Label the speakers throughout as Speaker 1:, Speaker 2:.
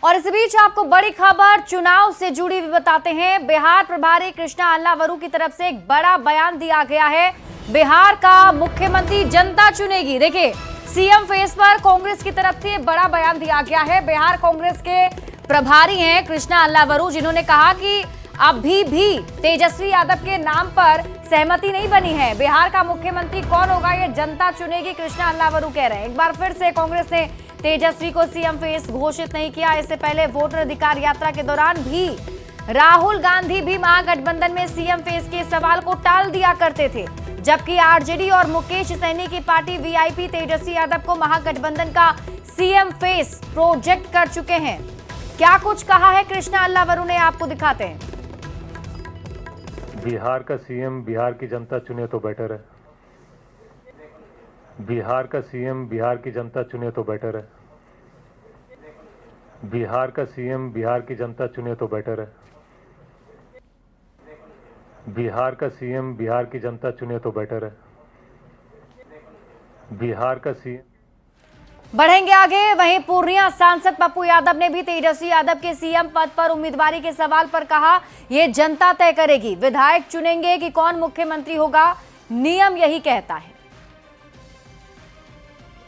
Speaker 1: और इस बीच आपको बड़ी खबर चुनाव से जुड़ी भी बताते हैं। बिहार प्रभारी कृष्णा अल्लावरू की तरफ से एक बड़ा बयान दिया गया है। बिहार का मुख्यमंत्री जनता चुनेगी। देखिए, सीएम फेस पर कांग्रेस की तरफ से बड़ा बयान दिया गया है। बिहार कांग्रेस के प्रभारी हैं कृष्णा अल्लावरू, जिन्होंने कहा कि अभी भी तेजस्वी यादव के नाम पर सहमति नहीं बनी है। बिहार का मुख्यमंत्री कौन होगा ये जनता चुनेगी, कृष्णा अल्लावरू कह रहे हैं। एक बार फिर से कांग्रेस ने तेजस्वी को सीएम फेस घोषित नहीं किया। इससे पहले वोटर अधिकार यात्रा के दौरान भी राहुल गांधी भी महागठबंधन में सीएम फेस के सवाल को टाल दिया करते थे, जबकि आरजेडी और मुकेश सहनी की पार्टी वीआईपी तेजस्वी यादव को महागठबंधन का सीएम फेस प्रोजेक्ट कर चुके हैं। क्या कुछ कहा है कृष्णा अल्लावरू ने, आपको दिखाते हैं।
Speaker 2: बिहार का सीएम बिहार की जनता चुने तो बेटर है। बिहार का सीएम बिहार की जनता चुने तो बेटर है। बिहार का सीएम बिहार की जनता चुने तो बेटर है। बिहार का सीएम बिहार की जनता चुने तो बेटर है। बिहार का सीएम।
Speaker 1: बढ़ेंगे आगे। वहीं पूर्णिया सांसद पप्पू यादव ने भी तेजस्वी यादव के सीएम पद पर उम्मीदवारी के सवाल पर कहा, यह जनता तय करेगी। विधायक चुनेंगे कि कौन मुख्यमंत्री होगा, नियम यही कहता है।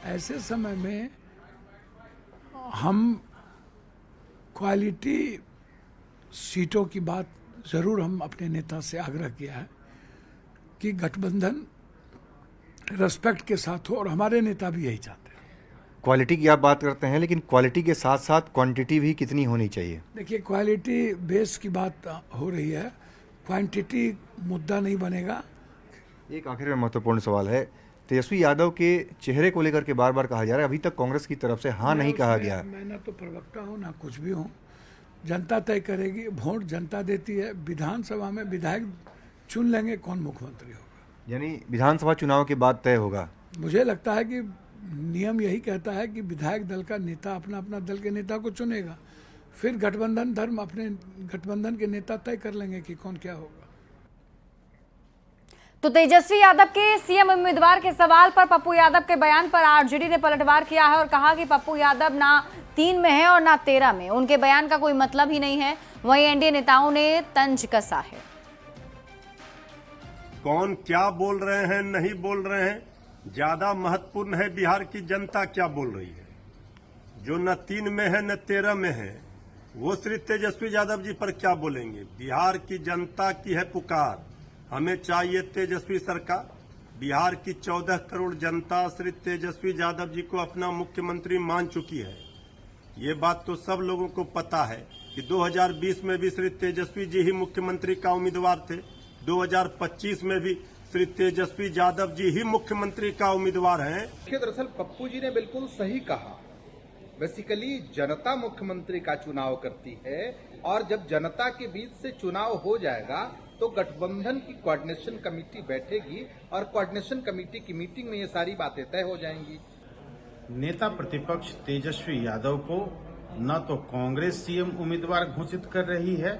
Speaker 3: ऐसे समय में हम क्वालिटी सीटों की बात जरूर हम अपने नेता से आग्रह किया है कि गठबंधन रेस्पेक्ट के साथ हो, और हमारे नेता भी यही चाहते हैं।
Speaker 4: क्वालिटी की आप बात करते हैं, लेकिन क्वालिटी के साथ साथ क्वांटिटी भी कितनी होनी चाहिए?
Speaker 3: देखिए, क्वालिटी बेस की बात हो रही है, क्वांटिटी मुद्दा नहीं बनेगा।
Speaker 4: एक आखिर में महत्वपूर्ण सवाल है, तेजस्वी यादव के चेहरे को लेकर के बार बार कहा जा रहा है, अभी तक कांग्रेस की तरफ से हाँ नहीं कहा गया।
Speaker 3: मैं ना तो प्रवक्ता हूँ ना कुछ भी हूँ। जनता तय करेगी, वोट जनता देती है। विधानसभा में विधायक चुन लेंगे कौन मुख्यमंत्री होगा,
Speaker 4: यानी विधानसभा चुनाव के बाद तय होगा।
Speaker 3: मुझे लगता है कि नियम यही कहता है कि विधायक दल का नेता अपना अपना दल के नेता को चुनेगा, फिर गठबंधन धर्म अपने गठबंधन के नेता तय कर लेंगे कि कौन क्या होगा।
Speaker 1: तो तेजस्वी यादव के सीएम उम्मीदवार के सवाल पर पप्पू यादव के बयान पर आरजेडी ने पलटवार किया है और कहा कि पप्पू यादव ना 3 में है और ना 13 में, उनके बयान का कोई मतलब ही नहीं है। वहीं एनडीए नेताओं ने तंज कसा है।
Speaker 5: कौन क्या बोल रहे हैं, नहीं बोल रहे हैं, ज्यादा महत्वपूर्ण है बिहार की जनता क्या बोल रही है। जो न 3 में है न 13 में है, वो श्री तेजस्वी यादव जी पर क्या बोलेंगे। बिहार की जनता की है पुकार, हमें चाहिए तेजस्वी सरकार। बिहार की 14 करोड़ जनता श्री तेजस्वी यादव जी को अपना मुख्यमंत्री मान चुकी है। ये बात तो सब लोगों को पता है कि 2020 में भी श्री तेजस्वी जी ही मुख्यमंत्री का उम्मीदवार थे, 2025 में भी श्री तेजस्वी यादव जी ही मुख्यमंत्री का उम्मीदवार हैं।
Speaker 6: दरअसल पप्पू जी ने बिल्कुल सही कहा। बेसिकली जनता मुख्यमंत्री का चुनाव करती है, और जब जनता के बीच से चुनाव हो जाएगा तो गठबंधन की कोऑर्डिनेशन कमेटी बैठेगी और कोऑर्डिनेशन कमेटी की मीटिंग में ये सारी बातें तय हो जाएंगी।
Speaker 7: नेता प्रतिपक्ष तेजस्वी यादव को न तो कांग्रेस सीएम उम्मीदवार घोषित कर रही है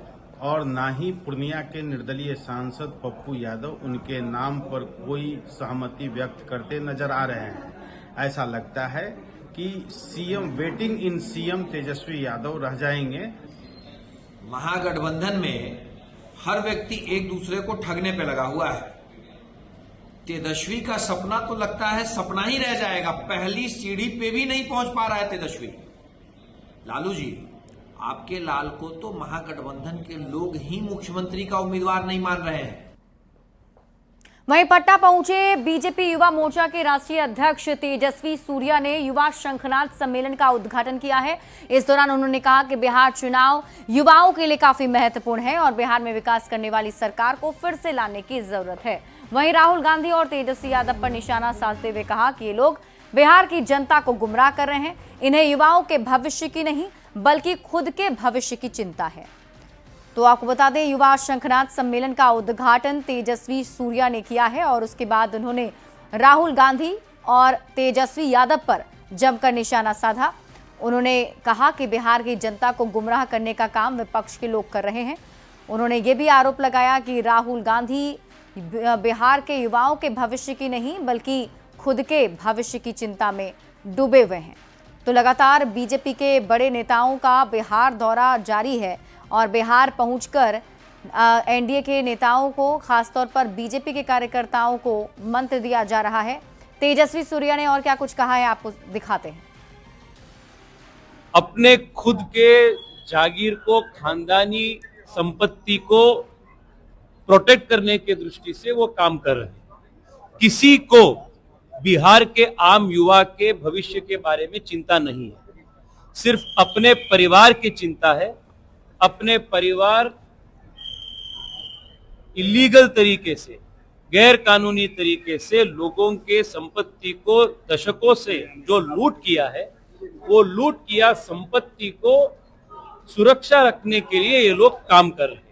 Speaker 7: और न ही पूर्णिया के निर्दलीय सांसद पप्पू यादव उनके नाम पर कोई सहमति व्यक्त करते नजर आ रहे हैं। ऐसा लगता है कि CM waiting in CM Tejashwi Yadav रह जाएंगे।
Speaker 8: महागठबंधन में हर व्यक्ति एक दूसरे को ठगने पे लगा हुआ है। तेजस्वी का सपना तो लगता है सपना ही रह जाएगा, पहली सीढ़ी पे भी नहीं पहुंच पा रहा है तेजस्वी। लालू जी, आपके लाल को तो महागठबंधन के लोग ही मुख्यमंत्री का उम्मीदवार नहीं मान रहे हैं।
Speaker 1: वहीं पटना पहुंचे बीजेपी युवा मोर्चा के राष्ट्रीय अध्यक्ष तेजस्वी सूर्या ने युवा शंखनाद सम्मेलन का उद्घाटन किया है। इस दौरान उन्होंने कहा कि बिहार चुनाव युवाओं के लिए काफी महत्वपूर्ण है और बिहार में विकास करने वाली सरकार को फिर से लाने की जरूरत है। वहीं राहुल गांधी और तेजस्वी यादव पर निशाना साधते हुए कहा कि ये लोग बिहार की जनता को गुमराह कर रहे हैं। इन्हें युवाओं के भविष्य की नहीं बल्कि खुद के भविष्य की चिंता है। तो आपको बता दें, युवा शंखनाद सम्मेलन का उद्घाटन तेजस्वी सूर्या ने किया है और उसके बाद उन्होंने राहुल गांधी और तेजस्वी यादव पर जमकर निशाना साधा। उन्होंने कहा कि बिहार की जनता को गुमराह करने का काम विपक्ष के लोग कर रहे हैं। उन्होंने ये भी आरोप लगाया कि राहुल गांधी बिहार के युवाओं के भविष्य की नहीं बल्कि खुद के भविष्य की चिंता में डूबे हुए हैं। तो लगातार बीजेपी के बड़े नेताओं का बिहार दौरा जारी है और बिहार पहुंचकर एनडीए के नेताओं को, खासतौर पर बीजेपी के कार्यकर्ताओं को मंत्र दिया जा रहा है। तेजस्वी सूर्या ने और क्या कुछ कहा है आपको दिखाते हैं।
Speaker 9: अपने खुद के जागीर को, खानदानी संपत्ति को प्रोटेक्ट करने के दृष्टि से वो काम कर रहे हैं। किसी को बिहार के आम युवा के भविष्य के बारे में चिंता नहीं है, सिर्फ अपने परिवार की चिंता है। अपने परिवार इलीगल तरीके से, गैर कानूनी तरीके से लोगों के संपत्ति को दशकों से जो लूट किया है, वो लूट किया संपत्ति को सुरक्षा रखने के लिए ये लोग काम कर रहे हैं।